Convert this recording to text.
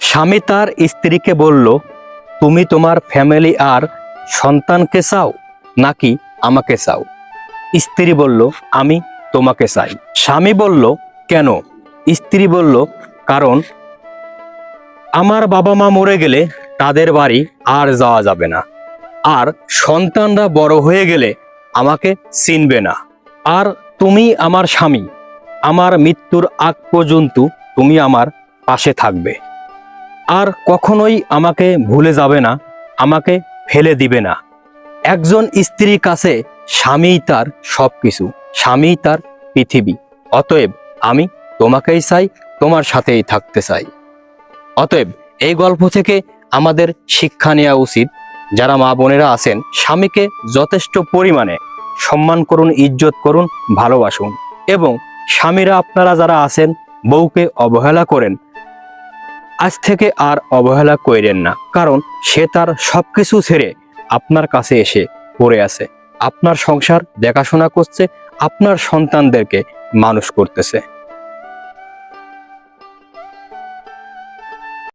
স্বামী তার স্ত্রীকে বলল, তুমি তোমার ফ্যামিলি আর সন্তানকে চাও নাকি আমাকে চাও? স্ত্রী বলল, আমি তোমাকে চাই। স্বামী বলল, কেন? স্ত্রী বলল, কারণ আমার বাবা মা মরে গেলে তাদের বাড়ি আর যাওয়া যাবে না, আর সন্তানরা বড় হয়ে গেলে আমাকে চিনবে না। আর তুমি আমার স্বামী, আমার মৃত্যুর আগ পর্যন্ত তুমি আমার পাশে থাকবে, আর কখনোই আমাকে ভুলে যাবে না, আমাকে ফেলে দিবে না। একজন স্ত্রীর কাছে স্বামীই তার সবকিছু, স্বামীই তার পৃথিবী। অতএব আমি তোমাকেই চাই, তোমার সাথেই থাকতে চাই। অতএব এই গল্প থেকে আমাদের শিক্ষা নেওয়া উচিত, যারা মা বোনেরা আছেন, স্বামীকে যথেষ্ট পরিমাণে সম্মান করুন, ইজ্জত করুন, ভালোবাসুন। এবং স্বামীরা আপনারা যারা আছেন, বউকে অবহেলা করেন, আজ থেকে আর অবহেলা করেন না, কারণ সে তার সবকিছু ছেড়ে আপনার কাছে এসে পড়ে আছে, আপনার সংসার দেখাশোনা করছে, আপনার সন্তানদেরকে মানুষ করতেছে।